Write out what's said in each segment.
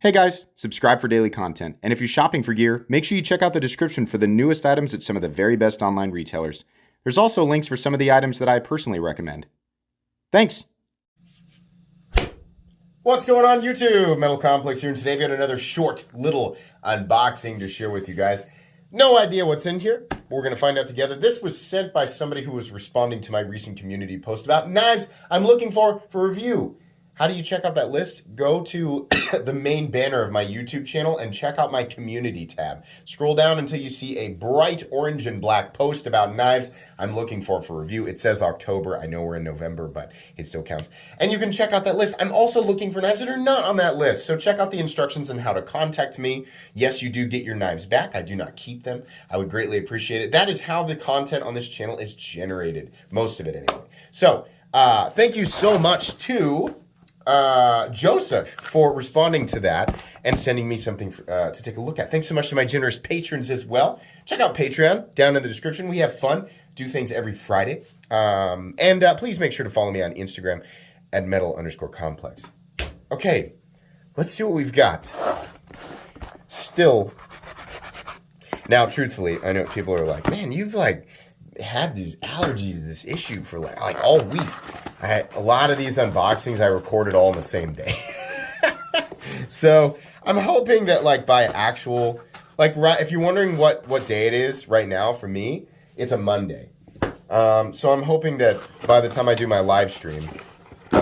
Hey guys, subscribe for daily content. And if you're shopping for gear, make sure you check out the description for the newest items at some of the very best online retailers. There's also links for some of the items that I personally recommend. Thanks! What's going on YouTube? Metal Complex here, and today we got another short little unboxing to share with you guys. No idea what's in here. We're going to find out together. This was sent by somebody who was responding to my recent community post about knives I'm looking for review. How do you check out that list? Go to the main banner of my YouTube channel and check out my community tab. Scroll down until you see a bright orange and black post about knives I'm looking for review. It says October. I know we're in November, but it still counts. And you can check out that list. I'm also looking for knives that are not on that list. So check out the instructions on how to contact me. Yes, you do get your knives back. I do not keep them. I would greatly appreciate it. That is how the content on this channel is generated. Most of it anyway. So thank you so much to Joseph for responding to that and sending me something to take a look at. Thanks so much to my generous patrons as well. Check out Patreon down in the description. We have fun, do things every Friday. And please make sure to follow me on Instagram at metal_complex. Okay, let's see what we've got. Still, now truthfully, I know people are like, man, you've had these allergies, this issue for like all week. A lot of these unboxings I recorded all on the same day. So I'm hoping that by actual, if you're wondering what day it is right now for me, it's a Monday. So I'm hoping that by the time I do my live stream,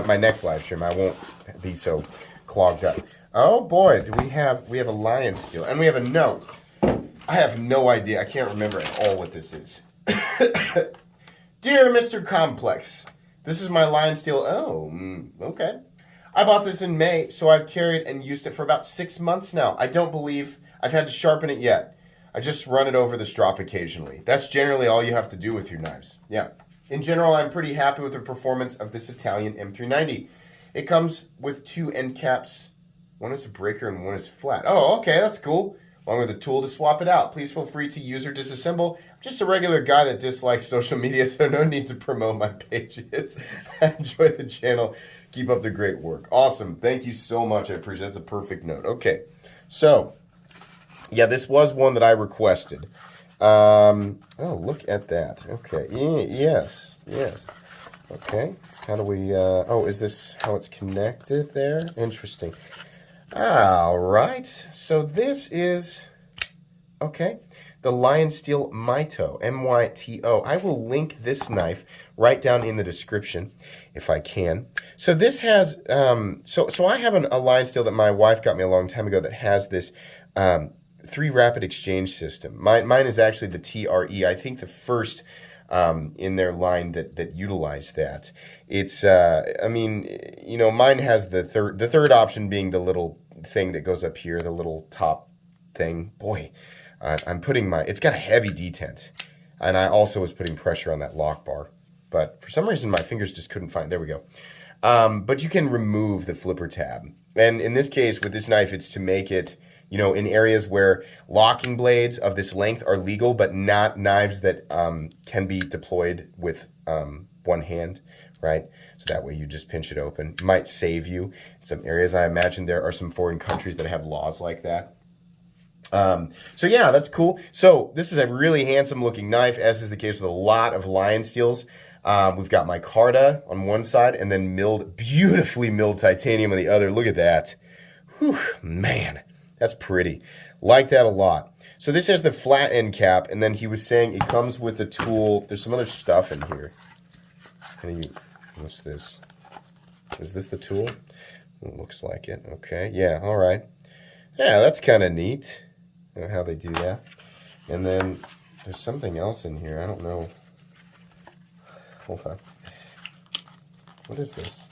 my next live stream, I won't be so clogged up. Oh boy, we have a Lionsteel, and we have a note. I have no idea. I can't remember at all what this is. Dear Mr. Complex, this is my Lionsteel. Oh, okay. I bought this in May, so I've carried and used it for about 6 months now. I don't believe I've had to sharpen it yet. I just run it over the strop occasionally. That's generally all you have to do with your knives. Yeah. In general, I'm pretty happy with the performance of this Italian M390. It comes with 2 end caps. One is a breaker and one is flat. Oh, okay, that's cool. Along with a tool to swap it out. Please feel free to use or disassemble. I'm just a regular guy that dislikes social media, so no need to promote my pages. I enjoy the channel. Keep up the great work. Awesome. Thank you so much. I appreciate it. That's a perfect note. Okay. So, yeah, this was one that I requested. Oh, look at that. Okay. Yes. Okay. How do we, oh, is this how it's connected there? Interesting. All right, so this is, okay, the Lionsteel Myto, M-Y-T-O. I will link this knife right down in the description if I can. So this has, so I have a Lionsteel that my wife got me a long time ago that has this 3 rapid exchange system. Mine is actually the TRE. I think the first in their line that utilize that. It's I mean, you know, mine has the third option being the little thing that goes up here, the little top thing. Boy, I'm putting it's got a heavy detent, and I also was putting pressure on that lock bar, but for some reason my fingers just couldn't find. There we go. But you can remove the flipper tab, and in this case with this knife, it's to make it, you know, in areas where locking blades of this length are legal, but not knives that can be deployed with one hand, right? So that way you just pinch it open. It might save you in some areas. I imagine there are some foreign countries that have laws like that. So yeah, that's cool. So this is a really handsome looking knife, as is the case with a lot of Lionsteels. We've got micarta on one side and then beautifully milled titanium on the other. Look at that. Whew, man. That's pretty. Like that a lot. So this has the flat end cap, and then he was saying it comes with a tool. There's some other stuff in here. What's this? Is this the tool? It looks like it. Okay. Yeah. All right. Yeah, that's kind of neat. I don't know how they do that. And then there's something else in here. I don't know. Hold on. What is this?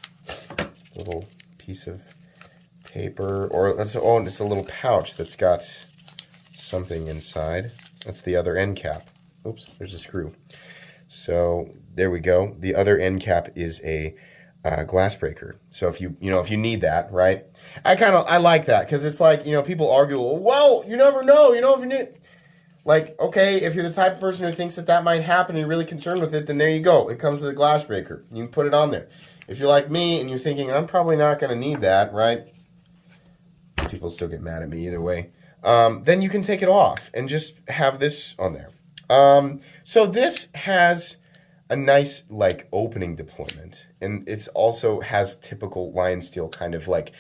Little piece of paper, or it's a little pouch that's got something inside. That's the other end cap. Oops, there's a screw. So there we go. The other end cap is a glass breaker. So if you need that, right? I like that, because it's like, you know, people argue, well, you never know, you know, if you need, like, okay, if you're the type of person who thinks that might happen and you're really concerned with it, then there you go. It comes with a glass breaker. You can put it on there. If you're like me and you're thinking, I'm probably not going to need that, right? People still get mad at me either way. Then you can take it off and just have this on there. So this has a nice like opening deployment, and it's also has typical Lionsteel kind of like,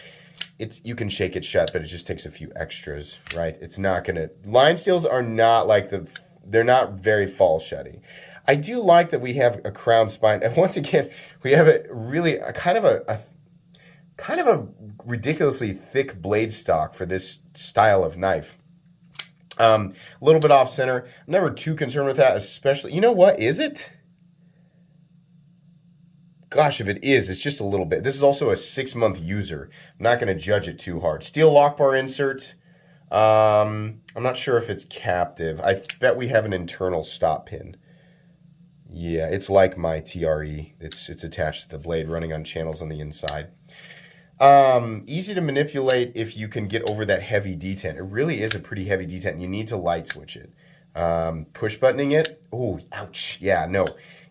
you can shake it shut, but it just takes a few extras, right? It's not gonna, Lionsteels are not like they're not very fall shutty. I do like that we have a crown spine, and once again, we have a really kind of a ridiculously thick blade stock for this style of knife. A little bit off center. I'm never too concerned with that, especially, you know what, is it? Gosh, if it is, it's just a little bit. This is also a 6-month user. I'm not going to judge it too hard. Steel lock bar insert. I'm not sure if it's captive. I bet we have an internal stop pin. Yeah, it's like my TRE. It's attached to the blade, running on channels on the inside. Easy to manipulate if you can get over that heavy detent. It really is a pretty heavy detent, and you need to light switch it. Push buttoning it. Oh, ouch. Yeah, no.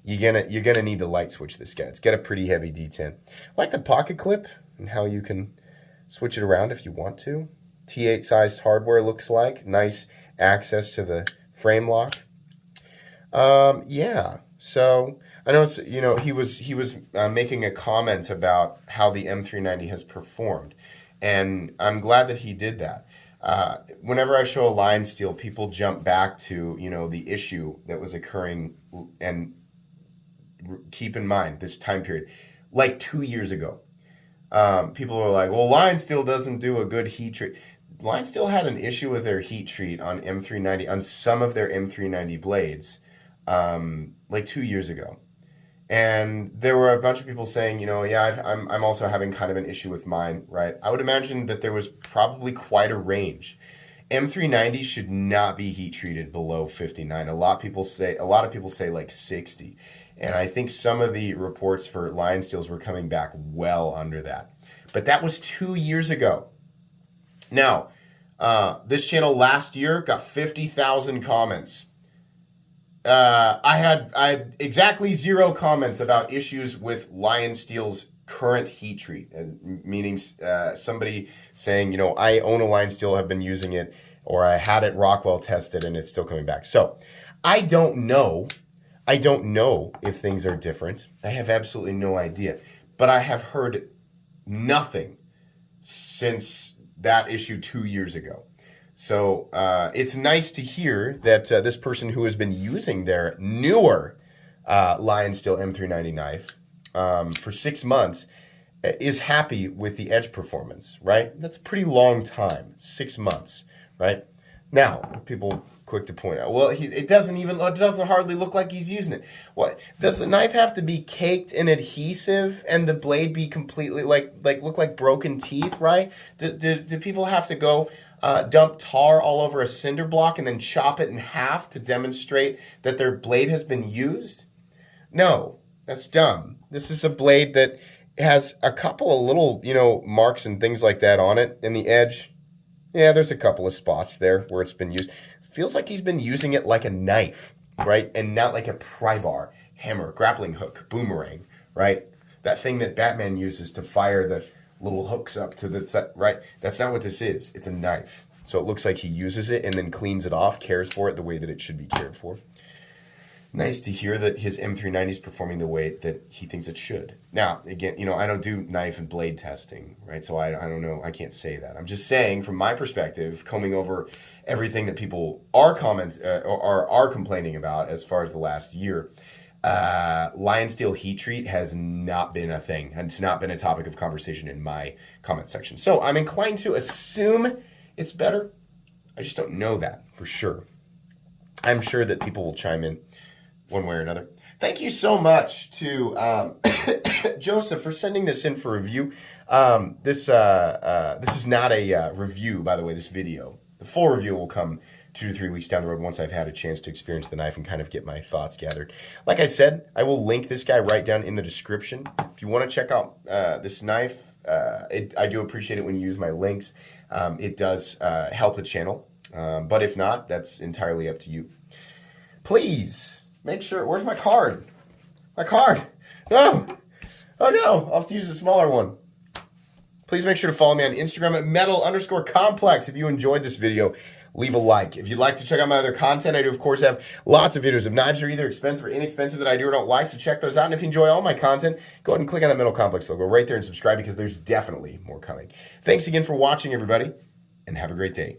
You're gonna need to light switch this guy. It's got a pretty heavy detent. I like the pocket clip and how you can switch it around if you want to. T8 sized hardware looks like. Nice access to the frame lock. Yeah. So I know he was making a comment about how the M390 has performed, and I'm glad that he did that. Whenever I show a Lionsteel, people jump back to the issue that was occurring, and keep in mind this time period, like 2 years ago. People were like, well, Lionsteel doesn't do a good heat treat. Lionsteel had an issue with their heat treat on M390, on some of their M390 blades, like 2 years ago. And there were a bunch of people saying, yeah, I'm also having kind of an issue with mine, right? I would imagine that there was probably quite a range. M390 should not be heat treated below 59. A lot of people say like 60. And I think some of the reports for Lionsteels were coming back well under that. But that was 2 years ago. Now, this channel last year got 50,000 comments. I had exactly 0 comments about issues with Lionsteel's current heat treat, meaning somebody saying, I own a Lionsteel, have been using it, or I had it Rockwell tested and it's still coming back. So I don't know if things are different. I have absolutely no idea. But I have heard nothing since that issue 2 years ago. So it's nice to hear that this person who has been using their newer Lionsteel M390 knife for 6 months is happy with the edge performance, right? That's a pretty long time, 6 months, right? Now, people quick to point out, well, it doesn't hardly look like he's using it. What, does the knife have to be caked in adhesive and the blade be completely like look like broken teeth, right? Do people have to go dump tar all over a cinder block and then chop it in half to demonstrate that their blade has been used? No, that's dumb. This is a blade that has a couple of little, marks and things like that on it. In the edge, yeah, there's a couple of spots there where it's been used. Feels like he's been using it like a knife, right? And not like a pry bar, hammer, grappling hook, boomerang, right? That thing that Batman uses to fire the little hooks up to the set, right? That's not what this is. It's a knife. So it looks like he uses it and then cleans it off, cares for it the way that it should be cared for. Nice to hear that his M390 is performing the way that he thinks it should. Now, again, I don't do knife and blade testing, right? So I don't know. I can't say that. I'm just saying, from my perspective, combing over everything that people are complaining about as far as the last year, Lionsteel heat treat has not been a thing. It's not been a topic of conversation in my comment section. So I'm inclined to assume it's better. I just don't know that for sure. I'm sure that people will chime in one way or another. Thank you so much to Joseph for sending this in for review. This is not a review, by the way, this video. The full review will come 2 to 3 weeks down the road once I've had a chance to experience the knife and kind of get my thoughts gathered. Like I said, I will link this guy right down in the description. If you want to check out this knife, I do appreciate it when you use my links. It does help the channel, but if not, that's entirely up to you. Please make sure, where's my card? My card! No! Oh no, I'll have to use a smaller one. Please make sure to follow me on Instagram at metal_complex. If you enjoyed this video, leave a like. If you'd like to check out my other content, I do, of course, have lots of videos of knives that are either expensive or inexpensive that I do or don't like, so check those out. And if you enjoy all my content, go ahead and click on that Metal Complex logo right there and subscribe because there's definitely more coming. Thanks again for watching, everybody, and have a great day.